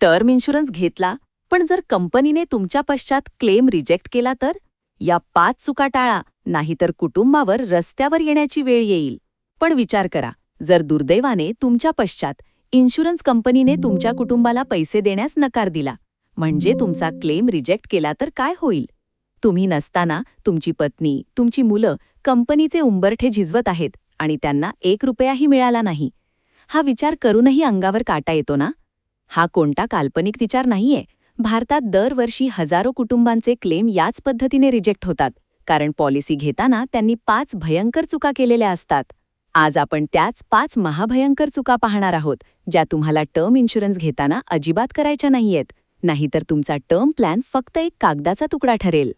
Term insurance घेतला, पण जर कंपनीने तुमच्या पश्चात क्लेम रिजेक्ट केला तर? या 5 चुका टाळा, नाहीतर कुटुंबावर रस्त्यावर येण्याची वेळ येईल. पण विचार करा, जर दुर्दैवाने तुमच्या पश्चात इन्शुरन्स कंपनीने तुमच्या कुटुंबाला पैसे देण्यास नकार दिला, म्हणजे तुमचा क्लेम रिजेक्ट केला तर काय होईल? तुम्ही नसताना तुमची पत्नी, तुमची मुलं कंपनीचे उंबरठे झिजवत आहेत आणि त्यांना 1 रुपयाही मिळाला नाही. हा विचार करूनही अंगावर काटा येतो ना? हा कोणता काल्पनिक विचार नाहीये. भारतात दरवर्षी हजारो कुटुंबांचे क्लेम याच पद्धतीने रिजेक्ट होतात, कारण पॉलिसी घेताना त्यांनी 5 भयंकर चुका केलेल्या असतात. आज आपण त्याच 5 महाभयंकर चुका पाहणार आहोत, ज्या तुम्हाला टर्म इन्शुरन्स घेताना अजिबात करायच्या नाहीयेत, नाहीतर तुमचा टर्म प्लॅन फक्त एक कागदाचा तुकडा ठरेल.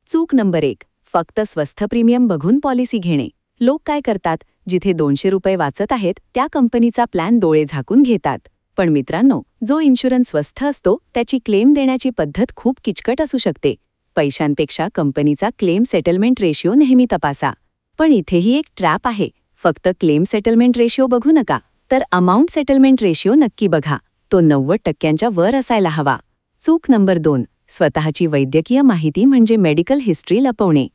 चूक नंबर 1, फक्त स्वस्थ प्रीमियम बघून पॉलिसी घेणे. लोक काय करतात, जिथे 200 रुपये वाचत आहेत त्या कंपनीचा प्लॅन डोळे झाकून घेतात. पण मित्रांनो, जो इन्शुरन्स स्वस्थ असतो त्याची क्लेम देण्याची पद्धत खूप किचकट असू शकते. पैशांपेक्षा कंपनीचा क्लेम सेटलमेंट रेशिओ नेहमी तपासा. पण इथेही एक ट्रॅप आहे. फक्त क्लेम सेटलमेंट रेशिओ बघू नका, तर अमाउंट सेटलमेंट रेशिओ नक्की बघा. तो 90% वर असायला हवा. चूक नंबर 2, स्वतःची वैद्यकीय माहिती म्हणजे मेडिकल हिस्ट्री लपवणे.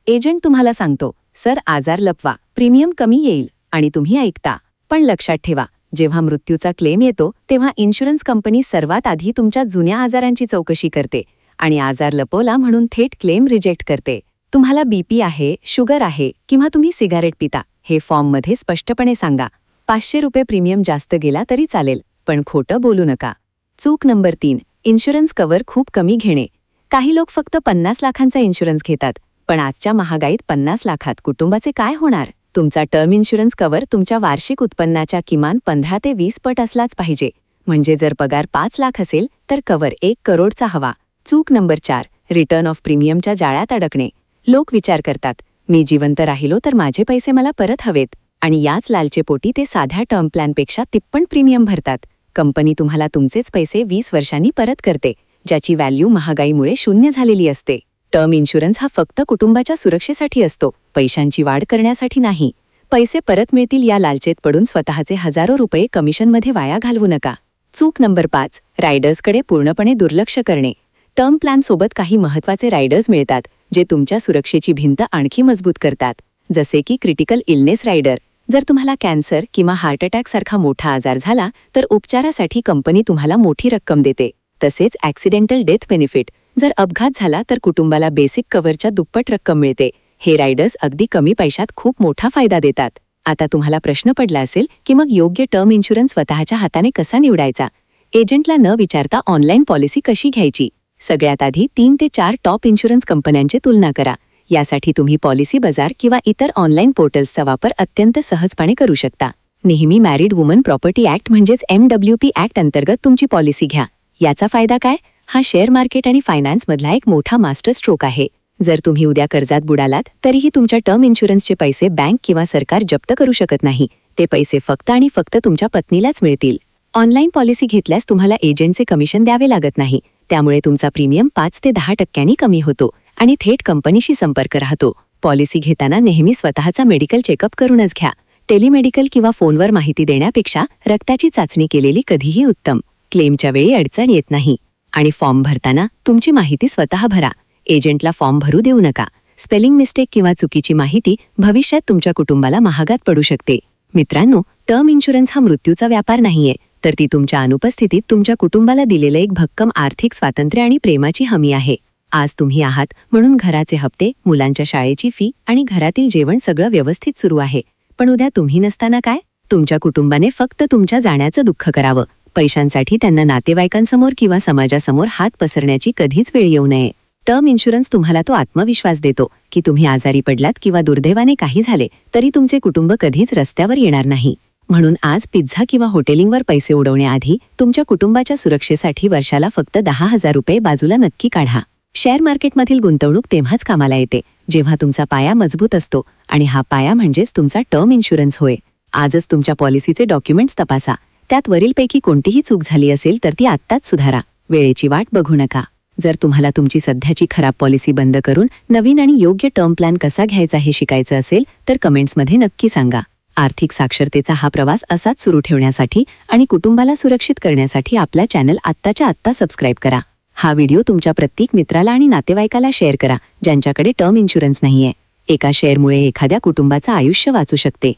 एजंट तुम्हाला सांगतो, सर आजार लपवा, प्रीमियम कमी येईल, आणि तुम्ही ऐकता. पण लक्षात ठेवा, जेव्हा मृत्यूचा क्लेम येतो तेव्हा इन्शुरन्स कंपनी सर्वात आधी तुमच्या जुन्या आजारांची चौकशी करते आणि आजार लपवला म्हणून थेट क्लेम रिजेक्ट करते. तुम्हाला बीपी आहे, शुगर आहे किंवा तुम्ही सिगारेट पिता, हे फॉर्ममध्ये स्पष्टपणे सांगा. 500 रुपये प्रीमियम जास्त गेला तरी चालेल, पण खोटं बोलू नका. चूक नंबर 3, इन्शुरन्स कव्हर खूप कमी घेणे. काही लोक फक्त 50 लाखांचा इन्शुरन्स घेतात, पण आजच्या महागाईत 50 लाखात कुटुंबाचे काय होणार? तुमचा टर्म इन्शुरन्स कव्हर तुमच्या वार्षिक उत्पन्नाच्या किमान 15 ते 20 पट असलाच पाहिजे. म्हणजे जर पगार 5 लाख असेल तर कव्हर 1 करोडचा हवा. चूक नंबर 4, रिटर्न ऑफ प्रीमियमच्या जाळ्यात अडकणे. लोक विचार करतात, मी जिवंत राहिलो तर माझे पैसे मला परत हवेत, आणि याच लालचेपोटी ते साध्या टर्म प्लॅनपेक्षा तिप्पट प्रीमियम भरतात. कंपनी तुम्हाला तुमचेच पैसे 20 वर्षांनी परत करते, ज्याची व्हॅल्यू महागाईमुळे शून्य झालेली असते. टर्म इन्शुरन्स हा फक्त कुटुंबाच्या सुरक्षेसाठी असतो, पैशांची वाढ करण्यासाठी नाही. पैसे परत मिळतील या लालचेत पडून स्वतःचे हजारो रुपये कमिशनमध्ये वाया घालवू नका. चूक नंबर 5, रायडर्सकडे पूर्णपणे दुर्लक्ष करणे. टर्म प्लॅनसोबत काही महत्त्वाचे रायडर्स मिळतात, जे तुमच्या सुरक्षेची भिंत आणखी मजबूत करतात. जसे की क्रिटिकल इलनेस रायडर. जर तुम्हाला कॅन्सर किंवा हार्ट अटॅकसारखा मोठा आजार झाला तर उपचारासाठी कंपनी तुम्हाला मोठी रक्कम देते. तसेच ॲक्सिडेंटल डेथ बेनिफिट. जर अपघात झाला तर कुटुंबाला बेसिक कव्हरच्या दुप्पट रक्कम मिळते. हे रायडर्स अगदी कमी पैशात खूप मोठा फायदा देतात. आता तुम्हाला प्रश्न पडला असेल की मग योग्य टर्म इन्शुरन्स स्वतःच्या हाताने कसा निवडायचा? एजंटला न विचारता ऑनलाईन पॉलिसी कशी घ्यायची? सगळ्यात आधी 3 ते 4 टॉप इन्शुरन्स कंपन्यांची तुलना करा. यासाठी तुम्ही पॉलिसी बाजार किंवा इतर ऑनलाईन पोर्टल्सचा वापर अत्यंत सहजपणे करू शकता. नेहमी मॅरिड वुमन प्रॉपर्टी ॲक्ट म्हणजेच MWP ॲक्ट अंतर्गत तुमची पॉलिसी घ्या. याचा फायदा काय? हा शेअर मार्केट आणि फायनान्समधला एक मोठा मास्टर स्ट्रोक आहे. जर तुम्ही उद्या कर्जात बुडालात तरीही तुमच्या टर्म इन्शुरन्सचे पैसे बँक किंवा सरकार जप्त करू शकत नाही. ते पैसे फक्त आणि फक्त तुमच्या पत्नीलाच मिळतील. ऑनलाईन पॉलिसी घेतल्यास तुम्हाला एजंटचे कमिशन द्यावे लागत नाही. त्यामुळे तुमचा प्रीमियम 5 ते 10% कमी होतो आणि थेट कंपनीशी संपर्क राहतो. पॉलिसी घेताना नेहमी स्वतःचा मेडिकल चेकअप करूनच घ्या. टेलिमेडिकल किंवा फोनवर माहिती देण्यापेक्षा रक्ताची चाचणी केलेली कधीही उत्तम. क्लेमच्या वेळी अडचण येत नाही. आणि फॉर्म भरताना तुमची माहिती स्वतः भरा. एजंटला फॉर्म भरू देऊ नका. स्पेलिंग मिस्टेक किंवा चुकीची माहिती भविष्यात तुमच्या कुटुंबाला महागात पडू शकते. मित्रांनो, टर्म इन्शुरन्स हा मृत्यूचा व्यापार नाहीये, तर ती तुमच्या अनुपस्थितीत तुमच्या कुटुंबाला दिलेलं एक भक्कम आर्थिक स्वातंत्र्य आणि प्रेमाची हमी आहे. आज तुम्ही आहात म्हणून घराचे हप्ते, मुलांच्या शाळेची फी आणि घरातील जेवण सगळं व्यवस्थित सुरू आहे. पण उद्या तुम्ही नसताना काय? तुमच्या कुटुंबाने फक्त तुमच्या जाण्याचं दुःख करावं. पैशांसाठी त्यांना नातेवाईकांसमोर किंवा समाजासमोर हात पसरण्याची कधीच वेळ येऊ नये. टर्म इन्शुरन्स तुम्हाला तो आत्मविश्वास देतो की तुम्ही आजारी पडलात किंवा दुर्दैवाने काही झाले तरी तुमचे कुटुंब कधीच रस्त्यावर येणार नाही. म्हणून आज पिझ्झा किंवा हॉटेलिंगवर पैसे उडवण्याआधी तुमच्या कुटुंबाच्या सुरक्षेसाठी वर्षाला फक्त 10,000 रुपये बाजूला नक्की काढा. शेअर मार्केटमधील गुंतवणूक तेव्हाच कामाला येते जेव्हा तुमचा पाया मजबूत असतो, आणि हा पाया म्हणजेच तुमचा टर्म इन्शुरन्स होय. आजच तुमच्या पॉलिसीचे डॉक्युमेंट्स तपासा. त्यात वरीलपैकी कोणतीही चूक झाली असेल तर ती आत्ताच सुधारा. वेळेची वाट बघू नका. जर तुम्हाला तुमची सध्याची खराब पॉलिसी बंद करून नवीन आणि योग्य टर्म प्लॅन कसा घ्यायचा हे शिकायचं असेल तर कमेंट्समध्ये नक्की सांगा. आर्थिक साक्षरतेचा हा प्रवास असाच सुरू ठेवण्यासाठी आणि कुटुंबाला सुरक्षित करण्यासाठी आपला चॅनल आत्ताच्या आत्ता सबस्क्राईब करा. हा व्हिडिओ तुमच्या प्रत्येक मित्राला आणि नातेवाईकाला शेअर करा ज्यांच्याकडे टर्म इन्शुरन्स नाहीये. एका शेअरमुळे एखाद्या कुटुंबाचं आयुष्य वाचू शकते.